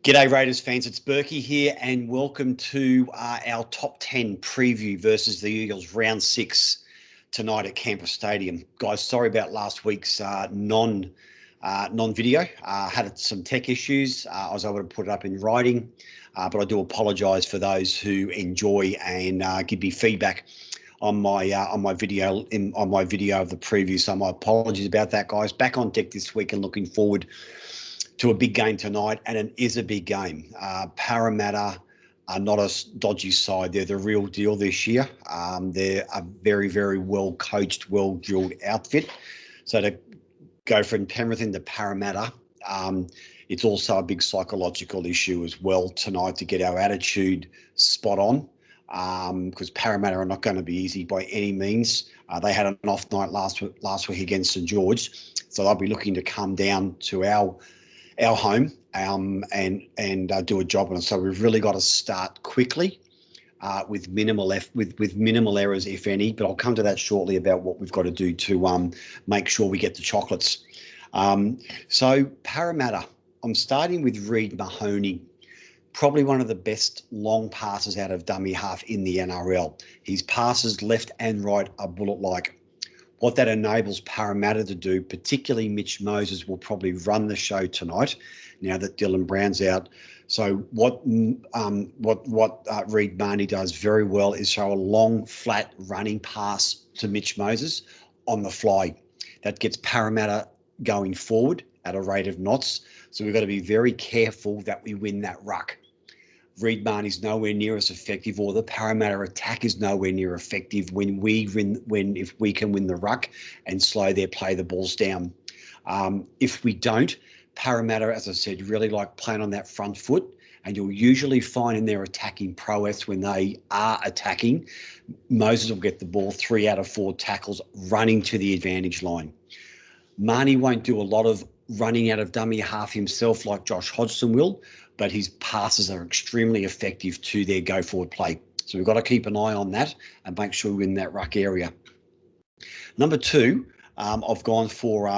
G'day Raiders fans, it's Bourkeys here and welcome to our top 10 preview versus the Eels round 6 tonight at Canberra Stadium. Guys, sorry about last week's non-video. Had some tech issues. I was able to put it up in writing, but I do apologise for those who enjoy and give me feedback on my video of the preview. So my apologies about that, guys. Back on deck this week and looking forward to a big game tonight, and it is a big game. Parramatta are not a dodgy side. They're the real deal this year. They're a very, very well-coached, well-drilled outfit. So to go from Penrith into Parramatta, it's also a big psychological issue as well tonight to get our attitude spot on, because Parramatta are not going to be easy by any means. They had an off night last week against St George, so they'll be looking to come down to our home and do a job on it. So we've really got to start quickly with minimal errors, if any. But I'll come to that shortly about what we've got to do to make sure we get the chocolates. So Parramatta, I'm starting with Reid Mahoney, probably one of the best long passes out of dummy half in the NRL. His passes left and right are bullet-like. What that enables Parramatta to do, particularly Mitch Moses, will probably run the show tonight now that Dylan Brown's out. So what Reid Mahoney does very well is show a long, flat running pass to Mitch Moses on the fly. That gets Parramatta going forward at a rate of knots. So we've got to be very careful that we win that ruck. Reid Mahoney's nowhere near as effective, or the Parramatta attack is nowhere near effective if we can win the ruck and slow their play the balls down. If we don't, Parramatta, as I said, really like playing on that front foot, and you'll usually find in their attacking prowess when they are attacking, Moses will get the ball 3 out of 4 tackles running to the advantage line. Mahoney won't do a lot of running out of dummy half himself like Josh Hodgson will, but his passes are extremely effective to their go-forward play. So we've got to keep an eye on that and make sure we're in that ruck area. Number 2, I've gone for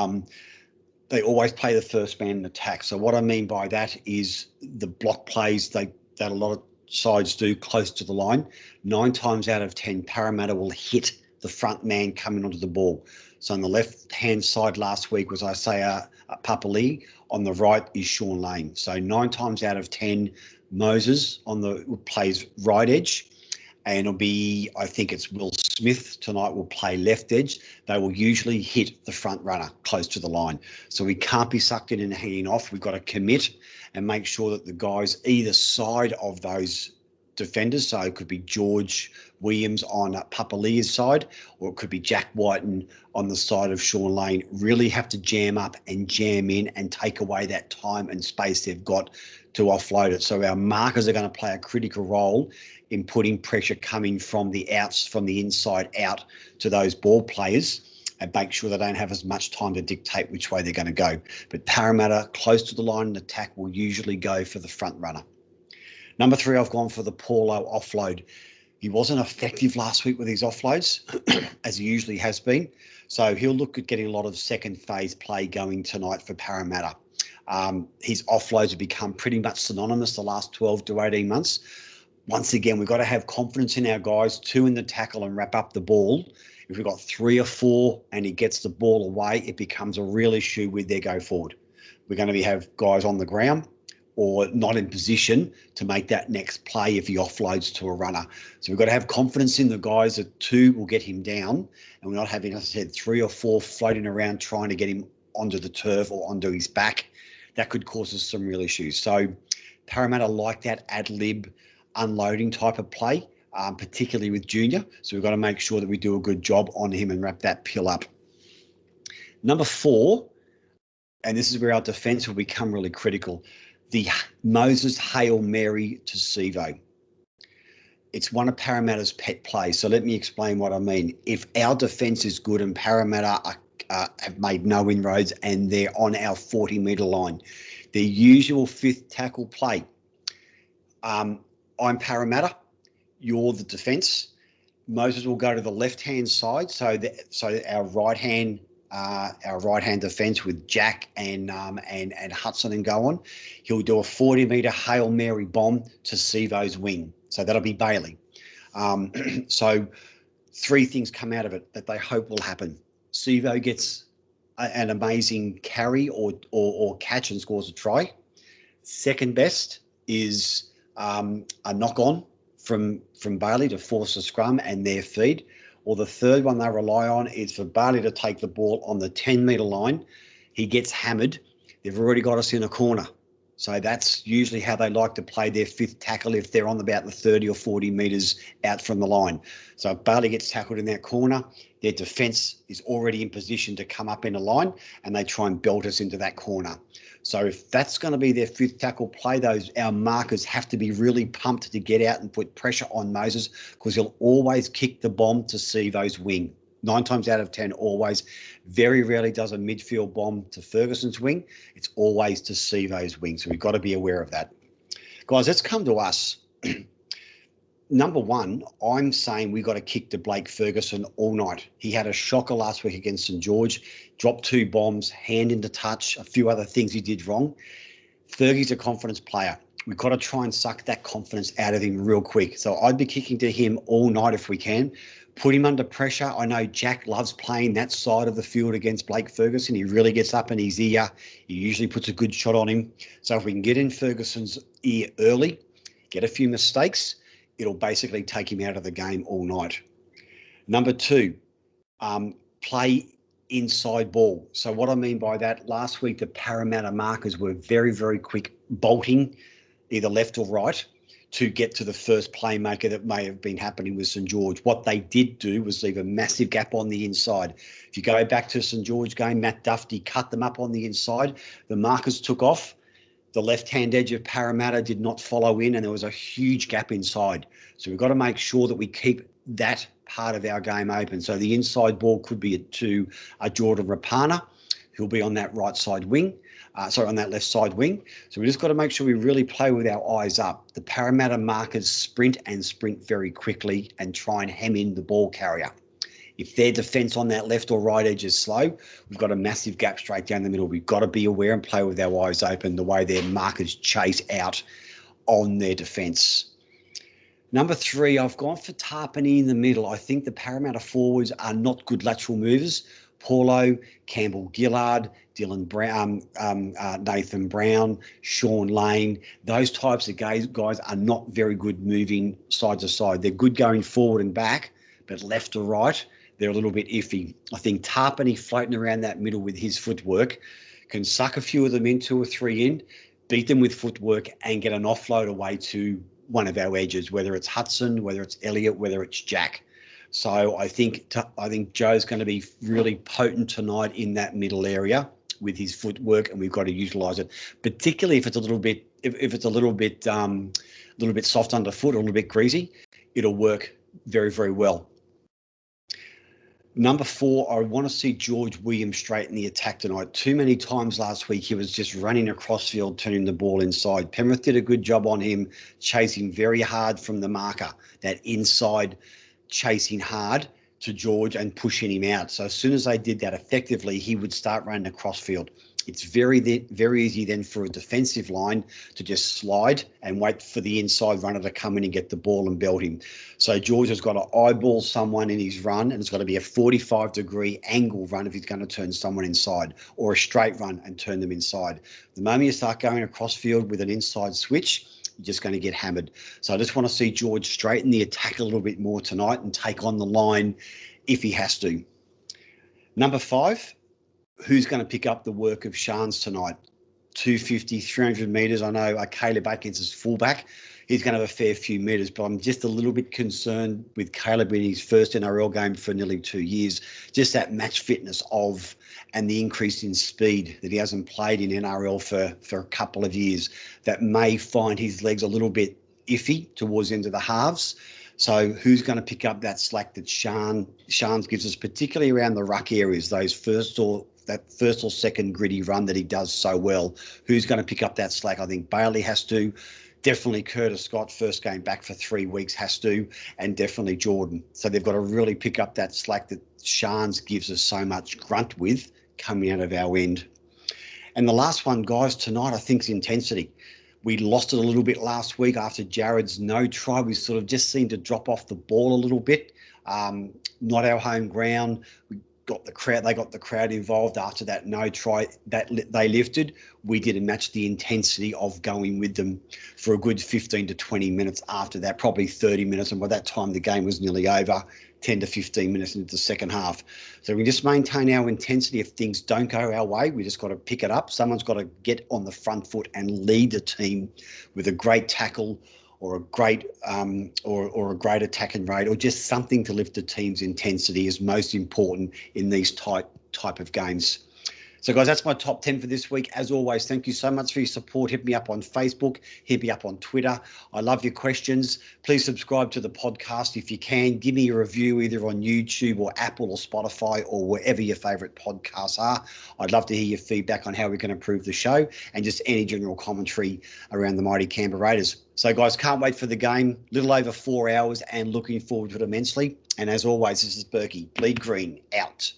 they always play the first man in attack. So what I mean by that is the block plays that a lot of sides do close to the line. 9 times out of 10, Parramatta will hit the front man coming onto the ball. So on the left-hand side last week was Isaiah Papali'i. On the right is Sean Lane. So 9 times out of 10, Moses plays right edge, and it'll be, I think it's Will Smith tonight will play left edge. They will usually hit the front runner close to the line. So we can't be sucked in and hanging off. We've got to commit and make sure that the guys either side of those defenders, so it could be George Williams on Papali'i's side, or it could be Jack Whiten on the side of Sean Lane, really have to jam up and jam in and take away that time and space they've got to offload it. So our markers are going to play a critical role in putting pressure coming from the inside out to those ball players, and make sure they don't have as much time to dictate which way they're going to go. But Parramatta, close to the line in attack, will usually go for the front runner. Number 3, I've gone for the Paulo offload. He wasn't effective last week with his offloads, as he usually has been. So he'll look at getting a lot of second phase play going tonight for Parramatta. His offloads have become pretty much synonymous the last 12 to 18 months. Once again, we've got to have confidence in our guys, 2 in the tackle and wrap up the ball. If we've got 3 or 4 and he gets the ball away, it becomes a real issue with their go forward. We're going to have guys on the ground or not in position to make that next play if he offloads to a runner. So we've got to have confidence in the guys that 2 will get him down, and we're not having, as I said, 3 or 4 floating around trying to get him onto the turf or onto his back. That could cause us some real issues. So Parramatta like that ad-lib unloading type of play, particularly with Junior. So we've got to make sure that we do a good job on him and wrap that pill up. Number 4, and this is where our defence will become really critical, the Moses Hail Mary to Sevo. It's one of Parramatta's pet plays. So let me explain what I mean. If our defence is good and Parramatta have made no inroads and they're on our 40-metre line, their usual 5th tackle play, I'm Parramatta, you're the defence. Moses will go to the left-hand side, so our right-hand our right-hand defence with Jack and Hudson and go on, he'll do a 40-metre Hail Mary bomb to Sivo's wing. So that'll be Bailey. So 3 things come out of it that they hope will happen. Sivo gets an amazing carry or catch and scores a try. Second best is a knock-on from Bailey to force a scrum and their feed. Or the third one they rely on is for Bailey to take the ball on the 10-metre line. He gets hammered. They've already got us in a corner. So that's usually how they like to play their 5th tackle if they're on about the 30 or 40 metres out from the line. So if Bailey gets tackled in that corner, their defence is already in position to come up in a line and they try and belt us into that corner. So if that's going to be their 5th tackle play, our markers have to be really pumped to get out and put pressure on Moses, because he'll always kick the bomb to Sivo's wing. 9 times out of 10, always. Very rarely does a midfield bomb to Ferguson's wing. It's always to Sivo's wing. So we've got to be aware of that. Guys, let's come to us. Number 1, I'm saying we've got to kick to Blake Ferguson all night. He had a shocker last week against St George, dropped 2 bombs, hand into touch, a few other things he did wrong. Fergie's a confidence player. We've got to try and suck that confidence out of him real quick. So I'd be kicking to him all night if we can. Put him under pressure. I know Jack loves playing that side of the field against Blake Ferguson. He really gets up in his ear. He usually puts a good shot on him. So if we can get in Ferguson's ear early, get a few mistakes, it'll basically take him out of the game all night. Number 2, play inside ball. So what I mean by that, last week the Parramatta markers were very, very quick bolting either left or right to get to the first playmaker that may have been happening with St George. What they did do was leave a massive gap on the inside. If you go back to St George game, Matt Duffy cut them up on the inside. The markers took off. The left-hand edge of Parramatta did not follow in, and there was a huge gap inside. So we've got to make sure that we keep that part of our game open. So the inside ball could be to Jordan Rapana, who'll be on that right side wing. On that left side wing. So we just got to make sure we really play with our eyes up. The Parramatta markers sprint very quickly and try and hem in the ball carrier. If their defence on that left or right edge is slow, we've got a massive gap straight down the middle. We've got to be aware and play with our eyes open the way their markers chase out on their defence. Number 3, I've gone for Tarpany in the middle. I think the Parramatta forwards are not good lateral movers. Paulo, Campbell Gillard, Dylan Brown, Nathan Brown, Sean Lane, those types of guys are not very good moving side to side. They're good going forward and back, but left or right, they're a little bit iffy. I think Tarpany floating around that middle with his footwork can suck a few of them in, 2 or 3 in, beat them with footwork and get an offload away to one of our edges, whether it's Hudson, whether it's Elliott, whether it's Jack. So I think Joe's going to be really potent tonight in that middle area with his footwork, and we've got to utilise it, particularly if it's a little bit soft underfoot or a little bit greasy. It'll work very, very well. Number 4, I want to see George Williams straight in the attack tonight. Too many times last week he was just running across field, turning the ball inside. Penrith did a good job on him, chasing very hard from the marker, that inside chasing hard to George and pushing him out. So as soon as they did that effectively, he would start running across field. It's very easy then for a defensive line to just slide and wait for the inside runner to come in and get the ball and belt him. So George has got to eyeball someone in his run, and it's got to be a 45-degree angle run if he's going to turn someone inside, or a straight run and turn them inside. The moment you start going across field with an inside switch, you're just going to get hammered. So I just want to see George straighten the attack a little bit more tonight and take on the line if he has to. Number 5, who's going to pick up the work of Shans tonight? 250, 300 metres. I know Caleb Atkins is fullback. He's going to have a fair few metres, but I'm just a little bit concerned with Caleb in his first NRL game for nearly 2 years. Just that match fitness and the increase in speed that he hasn't played in NRL for a couple of years. That may find his legs a little bit iffy towards the end of the halves. So who's going to pick up that slack that Shans gives us, particularly around the ruck areas, that first or second gritty run that he does so well? Who's going to pick up that slack? I think Bailey has to. definitely Curtis Scott, first game back for 3 weeks, has to, and definitely Jordan. So they've got to really pick up that slack that Shans gives us so much grunt with coming out of our end. And the last one, guys, tonight, I think is intensity. We lost it a little bit last week after Jared's no try. We sort of just seemed to drop off the ball a little bit. Not our home ground. We got the crowd. They got the crowd involved after that no try that they lifted. We didn't match the intensity of going with them for a good 15 to 20 minutes after that, probably 30 minutes. And by that time, the game was nearly over, 10 to 15 minutes into the second half. So we just maintain our intensity. If things don't go our way, we just got to pick it up. Someone's got to get on the front foot and lead the team with a great tackle or a great or a great attack and raid, or just something to lift the team's intensity is most important in these type of games. So, guys, that's my top 10 for this week. As always, thank you so much for your support. Hit me up on Facebook. Hit me up on Twitter. I love your questions. Please subscribe to the podcast if you can. Give me a review either on YouTube or Apple or Spotify or wherever your favourite podcasts are. I'd love to hear your feedback on how we can improve the show and just any general commentary around the mighty Canberra Raiders. So, guys, can't wait for the game. Little over 4 hours and looking forward to it immensely. And as always, this is Bourkeys. Bleed green, out.